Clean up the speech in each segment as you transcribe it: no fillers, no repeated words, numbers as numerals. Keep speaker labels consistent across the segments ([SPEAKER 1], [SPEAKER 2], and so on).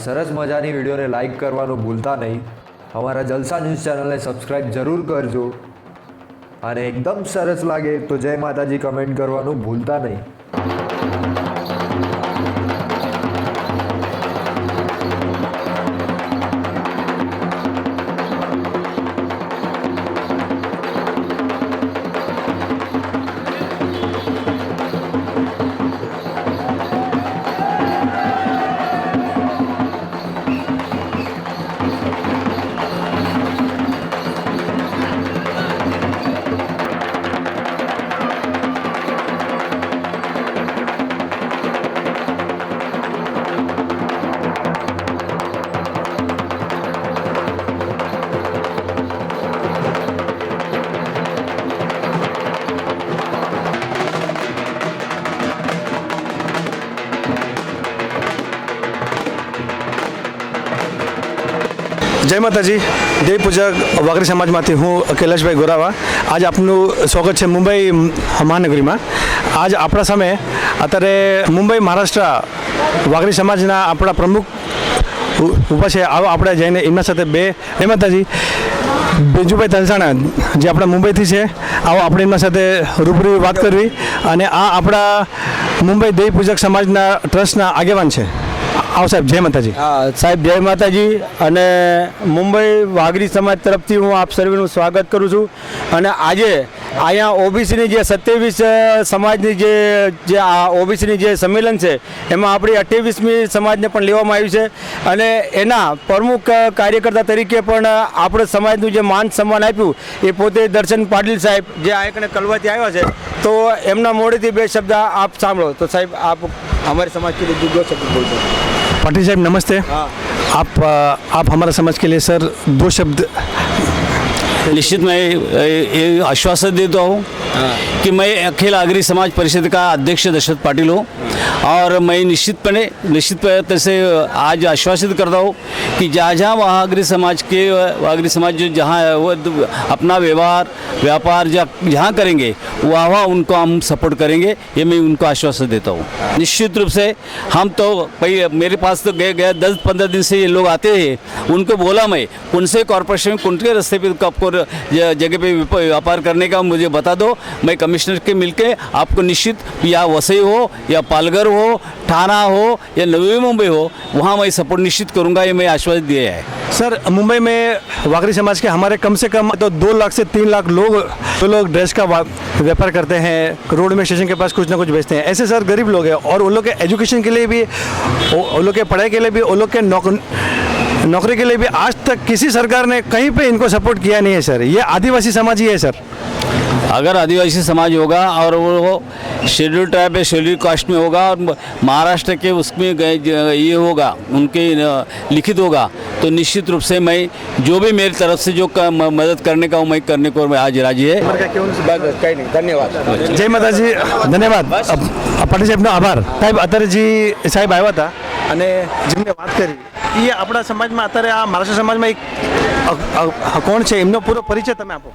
[SPEAKER 1] સરસ મજાની વિડીયોને લાઈક કરવાનું ભૂલતા નહીં. અમારા જલસા ન્યૂઝ ચેનલને સબસ્ક્રાઈબ જરૂર કરજો અને એકદમ સરસ લાગે તો જય માતાજી કમેન્ટ કરવાનું ભૂલતા નહીં.
[SPEAKER 2] જય માતાજી. દેવ પૂજક વાઘરી સમાજમાંથી હું કૈલાશભાઈ ગોરાવા. આજ આપનું સ્વાગત છે મુંબઈ મહાનગરીમાં. આજ આપણા સામે અત્યારે મુંબઈ મહારાષ્ટ્ર વાઘરી સમાજના આપણા પ્રમુખ ઊભા છે. આવો આપણે જઈને એમના સાથે જય માતાજી બેજુભાઈ તલસાણા જે આપણા મુંબઈથી છે, આવો આપણે એમના સાથે રૂબરૂ વાત કરવી. અને આ આપણા મુંબઈ દેવ પૂજક સમાજના ટ્રસ્ટના આગેવાન છે. આવો સાહેબ, જય માતાજી.
[SPEAKER 3] હા સાહેબ, જય માતાજી. અને મુંબઈ વાઘરી સમાજ તરફથી હું આપ સર્વેનું સ્વાગત કરું છું. અને આજે અહીંયા ઓબીસીની જે 27 સમાજની જે આ ઓબીસીની જે સંમેલન છે એમાં આપણી 28મી સમાજને પણ લેવામાં આવ્યું છે. અને એના પ્રમુખ કાર્યકર્તા તરીકે પણ આપણે સમાજનું જે માન સન્માન આપ્યું એ પોતે દર્શન પાટીલ સાહેબ જે આ એકને કલવાથી આવ્યા છે, તો એમના મોઢેથી 2 શબ્દ આપ સાંભળો. તો સાહેબ, આપ हमारे समाज के लिए 2 शब्द बोल दो.
[SPEAKER 2] पाटिल साहब नमस्ते. आप हमारा समाज के लिए सर 2 शब्द.
[SPEAKER 4] निश्चित मैं ये आश्वासन देता हूँ कि मैं अखिल आगरी समाज परिषद का अध्यक्ष दशरथ पाटिल हूँ और मैं निश्चित से आज आश्वासित करता हूँ कि जहाँ वाघरी समाज जो जहाँ वो अपना व्यापार जहाँ करेंगे वहाँ उनको हम सपोर्ट करेंगे, ये मैं उनको आश्वासन देता हूँ. निश्चित रूप से हम तो भाई मेरे पास तो गए 10-15 दिन से ये लोग आते हैं, उनको बोला मैं उनसे कॉरपोरेशन उनके रास्ते पे आपको जगह पे व्यापार करने का मुझे बता दो. मैं कमिश्नर के मिलके आपको निश्चित या वसई हो या पालघर हो, ठाणा हो या नवी मुंबई हो, वहाँ मैं सपोर्ट निश्चित करूँगा, ये मैं आश्वासन दिया है.
[SPEAKER 2] सर, मुंबई में वाघरी समाज के हमारे कम से कम तो 2 लाख से 3 लाख लोग ड्रेस का व्यापार करते हैं. रोड में स्टेशन के पास कुछ ना कुछ बेचते हैं. ऐसे सर गरीब लोग हैं और उन लोग के एजुकेशन के लिए भी, उन लोग के पढ़ाई के लिए भी, उन लोग के नौकरी के लिए भी आज तक किसी सरकार ने कहीं पे इनको सपोर्ट किया नहीं है सर. ये आदिवासी समाज ही है सर.
[SPEAKER 4] अगर आदिवासी समाज होगा और वो शेड्यूल ट्राइब या शेड्यूल कास्ट में होगा और महाराष्ट्र के उसमें ये होगा, उनके लिखित होगा, तो निश्चित रूप से मैं जो भी मेरी तरफ से जो मदद करने का मैं करने को मैं आज राजी है.
[SPEAKER 3] धन्यवाद.
[SPEAKER 2] जय माताजी. धन्यवाद. પાટીલ સાહેબનો આભાર. સાહેબ, અત્યારે સાહેબ આવ્યા હતા અને જેમને વાત કરી એ આપણા સમાજમાં અત્યારે આ મહારાષ્ટ્ર સમાજમાં એક કોણ છે એમનો પૂરો પરિચય તમે આપો.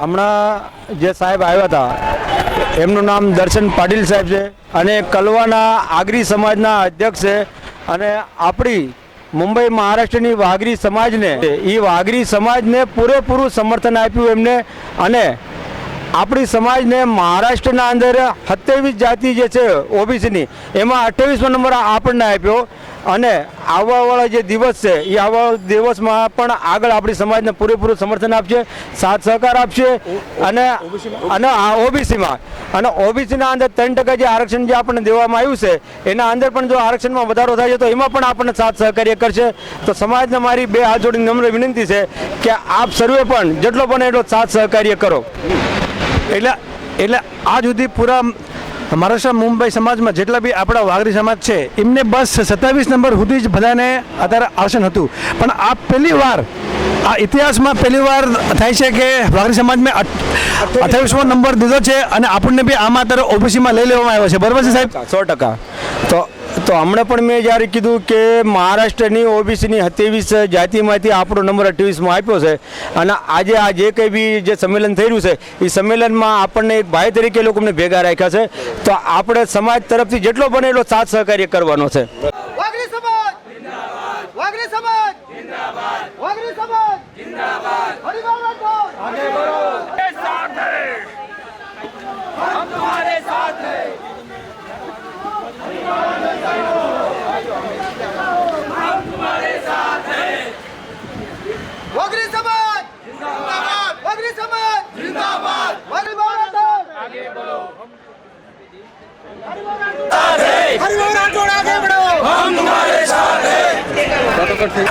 [SPEAKER 3] હમણાં જે સાહેબ આવ્યા હતા એમનું નામ દર્શન પાટીલ સાહેબ છે અને કલવાના આગરી સમાજના અધ્યક્ષ છે. અને આપણી મુંબઈ મહારાષ્ટ્રની વાઘરી સમાજને એ વાઘરી સમાજને પૂરેપૂરું સમર્થન આપ્યું એમને. અને આપણી સમાજને મહારાષ્ટ્રના અંદર 27 જાતિ જે છે ઓબીસીની એમાં 28મો નંબર આપણને આપ્યો. અને આવવાવાળા જે દિવસ છે એ આવા દિવસમાં પણ આગળ આપણી સમાજને પૂરેપૂરું સમર્થન આપશે, સાથ સહકાર આપશે. અને આ ઓબીસીમાં અને ઓબીસીના અંદર 3% જે આરક્ષણ જે આપણને દેવામાં આવ્યું છે એના અંદર પણ જો આરક્ષણમાં વધારો થાય છે તો એમાં પણ આપણને સાથ સહકાર્ય કરશે. તો સમાજને મારી 2 હાથ જોડીને નમ્ર વિનંતી છે કે આપ સર્વે પણ જેટલો પણ એટલો સાથ સહકાર્ય કરો. એટલે આ સુધી પૂરા મહારાષ્ટ્ર મુંબઈ સમાજમાં જેટલા બી આપણા વાઘરી સમાજ છે એમને બસ 27 નંબર સુધી જ બધાને અત્યારે આરક્ષણ હતું. પણ આ પહેલી વાર આ ઇતિહાસમાં પહેલી વાર થાય છે કે વાઘરી સમાજમાં 28મો નંબર દીધો છે અને આપણને બી આમાં અત્યારે ઓબીસીમાં લઈ લેવામાં આવ્યો છે. બરાબર છે સાહેબ? 100%. તો હમણાં પણ મેં જ્યારે કીધું કે મહારાષ્ટ્રની ઓબીસીની 27 જાતિમાંથી આપણો નંબર 28માં આપ્યો છે. અને આજે આ જે કંઈ બી જે સંમેલન થઈ રહ્યું છે એ સંમેલનમાં આપણને એક ભાઈ તરીકે લોકો અમને ભેગા રાખ્યા છે. તો આપણે સમાજ તરફથી જેટલો બને એટલો સાથ સહકાર્ય કરવાનો છે.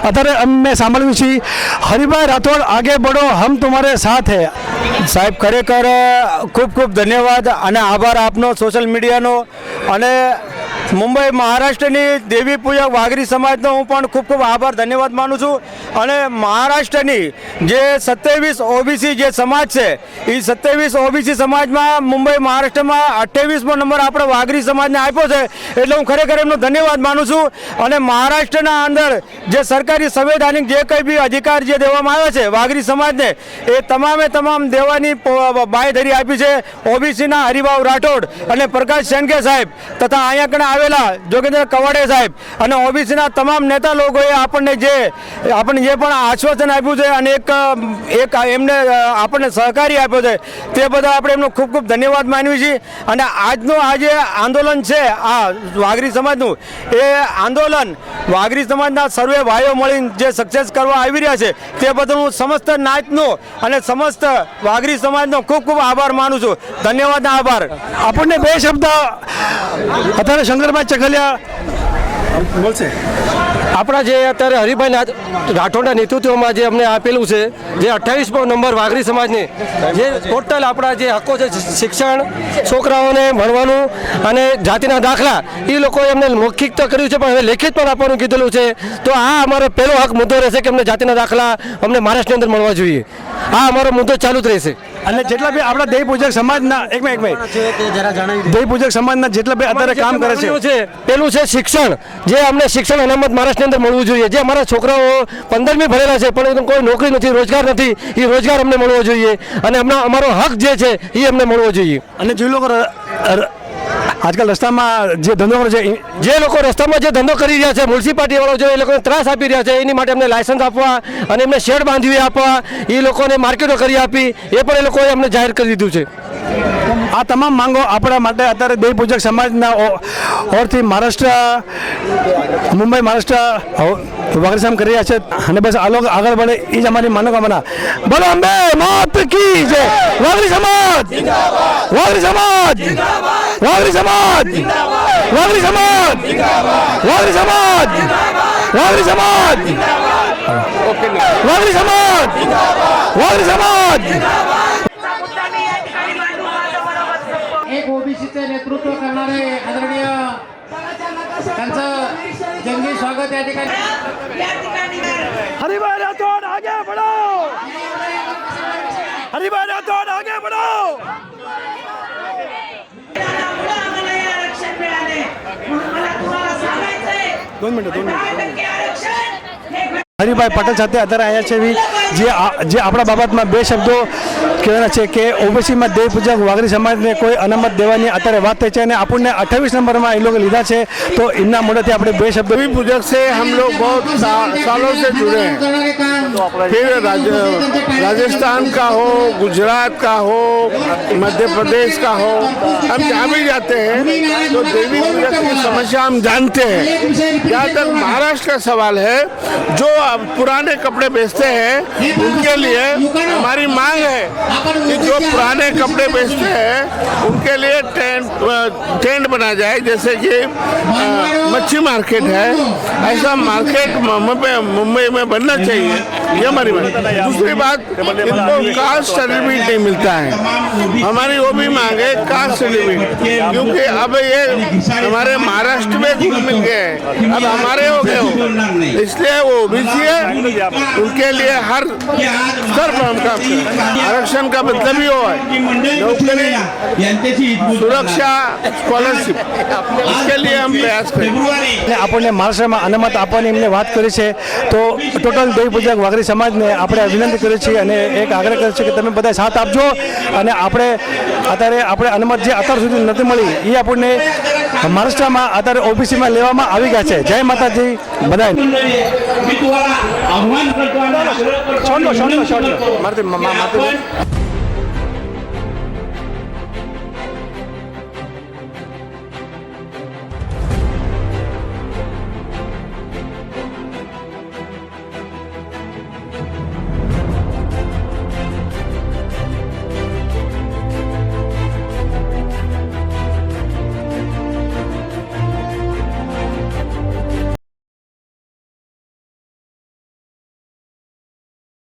[SPEAKER 2] અત્યારે અમે સાંભળ્યું છે હરિભાઈ રાઠોડ આગે બઢો હમ તમારે સાથ હે.
[SPEAKER 3] સાહેબ ખરેખર ખૂબ ખૂબ ધન્યવાદ અને આભાર આપનો સોશિયલ મીડિયાનો, અને મુંબઈ મહારાષ્ટ્રની દેવી પૂજક વાઘરી સમાજનો હું પણ ખૂબ ખૂબ આભાર ધન્યવાદ માનું છું. અને મહારાષ્ટ્રની જે 27 ઓબીસી જે સમાજ છે એ 27 ઓબીસી સમાજમાં મુંબઈ મહારાષ્ટ્રમાં 28મો નંબર આપણે વાઘરી સમાજને આપ્યો છે, એટલે હું ખરેખર એમનો ધન્યવાદ માનું છું. અને મહારાષ્ટ્રના અંદર જે સરકારી સંવૈધાનિક જે કંઈ બી અધિકાર જે દેવામાં આવ્યા છે વાઘરી સમાજને, એ તમામે તમામ દેવાની બાંયધરી આપી છે ઓબીસીના હરિભાઈ રાઠોડ અને પ્રકાશ શેણકે સાહેબ તથા અહીંયા કણે આવેલા જોગેન્દ્ર કવાડે સાહેબ અને ઓબીસીના તમામ નેતા લોકોએ આપણને જે પણ આશ્વાસન આપ્યું છે અને એક એમને આપણને સહકારી આપ્યો છે, તે બધા આપણે એમનો ખૂબ ખૂબ ધન્યવાદ માનવી છીએ. અને આજનું આ જે આંદોલન છે આ વાઘરી સમાજનું, એ આંદોલન વાઘરી સમાજના સર્વે ભાઈઓ મળીને જે સક્સેસ કરવા આવી રહ્યા છે, તે બદલ હું સમસ્ત નાતનો અને સમસ્ત વાઘરી સમાજનો ખૂબ ખૂબ આભાર માનું છું. ધન્યવાદ, આભાર.
[SPEAKER 2] આપણને બે શબ્દ અત્યારે શંકરભાઈ ચકલિયા બોલશે.
[SPEAKER 5] આપણા જે અત્યારે હરિભાઈ રાઠોડના નેતૃત્વમાં જે અમને આપેલું છે, જે 28મો નંબર વાઘરી સમાજને જે ટોટલ આપણા જે હક્કો છે, શિક્ષણ, છોકરાઓને ભણવાનું અને જાતિના દાખલા, એ લોકોએ અમને મૌખિક તો કર્યું છે પણ હવે લેખિત પણ આપવાનું કીધેલું છે. તો આ અમારો પહેલો હક મુદ્દો રહેશે કે અમને જાતિના દાખલા અમને મહારાષ્ટ્રની અંદર મળવા જોઈએ. આ અમારો મુદ્દો ચાલુ જ રહેશે.
[SPEAKER 2] અને જેટલા બી આપણા દેવ પૂજક સમાજના એક મિનિટ દેવ પૂજક સમાજના જેટલા બી અત્યારે કામ કરે છે,
[SPEAKER 5] પેલું છે શિક્ષણ, જે અમને શિક્ષણ અનામત મહારાષ્ટ્રની અંદર મળવું જોઈએ. જે અમારા છોકરાઓ 15મી ભણેલા છે પણ કોઈ નોકરી નથી, રોજગાર નથી, એ રોજગાર અમને મળવો જોઈએ. અને અમારો હક જે છે એ અમને મળવો જોઈએ.
[SPEAKER 2] અને જે લોકો આજકાલ રસ્તામાં જે ધંધો કરે છે,
[SPEAKER 5] જે લોકો રસ્તામાં જે ધંધો કરી રહ્યા છે, મ્યુનિસિપાલિટી વાળો જે એ લોકોને ત્રાસ આપી રહ્યા છે, એની માટે અમને લાયસન્સ આપવા અને એમને શેડ બાંધવી આપવા, એ લોકોને માર્કેટો કરી આપી, એ પણ એ લોકોએ અમને જાહેર કરી દીધું છે.
[SPEAKER 2] આ તમામ માંગો આપણા માટે અત્યારે દેવ પૂજક સમાજના ઓરથી મહારાષ્ટ્ર મુંબઈ મહારાષ્ટ્ર વાઘરી સમાજ કરી રહ્યા છે. અને બસ આ લોકો આગળ बढ़े એ જ અમારી મનોકામના. બોલો અંબે માત કી જય. વાઘરી સમાજ, વાઘરી સમાજ, વાઘરી સમાજ, વાઘરી સમાજ, વાઘરી સમાજ, વાઘરી સમાજ, વાઘરી સમાજ, વાઘરી સમાજ.
[SPEAKER 6] एक ओबीसीचे नेतृत्व करणारे आदरणीय त्यांचं जंगी स्वागत या ठिकाणी.
[SPEAKER 2] हरिभाई राठोड आगे बढ़ो, हरिभाई राठोड आगे बढ़ो. दोन मिनिट હરિભાઈ પટેલ સાથે અત્યારે આવ્યા છે. જે આપણા બાબતમાં બે શબ્દો કહેવાના છે કે ઓબીસીમાં દેવ પૂજક વાઘરી સમાજને કોઈ અનામત દેવાની અત્યારે વાત થઈ છે અને આપણને 28 નંબરમાં એ લોકો લીધા છે. તો એમના મોઢેથી આપણે બે શબ્દો.
[SPEAKER 7] देवी पूजक से हम लोग बहुत सालों से जुड़े हैं. फिर राजस्थान का हो, गुजरात का हो, मध्य प्रदेश का हो, हम जहाँ भी जाते हैं तो देवी पूजक की समस्या हम जानते हैं. जहाँ तक महाराष्ट्र का सवाल है, जो पुराने कपड़े बेचते हैं उनके लिए हमारी मांग है कि जो पुराने कपड़े बेचते हैं उनके लिए टेंट बना जाए. जैसे कि मच्छी मार्केट है, ऐसा मार्केट मुंबई में बनना चाहिए. ये हमारी मांग. दूसरी बात, इनको कास्ट सर्टिफिकेट नहीं मिलता है. हमारी वो भी मांग है कास्ट सर्टिफिकेट, क्योंकि अब ये हमारे महाराष्ट्र में मिल गए हैं, अब हमारे हो गए हो, इसलिए वो ओबीसी है, उनके लिए हर स्तर पर हम काम करें. आरक्षण का मतलब ही हो है नौकरी, सुरक्षा, स्कॉलरशिप, इसके लिए हम प्रयास करें.
[SPEAKER 2] આપણને મહારાષ્ટ્રમાં અનામત આપવાની એમને વાત કરી છે. તો ટોટલ દેવ પૂજક વાઘરી સમાજને આપણે વિનંતી કરીએ છીએ અને એક આગ્રહ કરીએ છીએ કે તમે બધા સાથ આપજો. અને અત્યારે અનામત જે અત્યાર સુધી નથી મળી એ આપણને મહારાષ્ટ્રમાં અત્યારે ઓબીસીમાં લેવામાં આવી ગયા છે. જય માતાજી બધાય.
[SPEAKER 6] मी तुम्हाला आव्हान करतो आणि
[SPEAKER 2] છોડો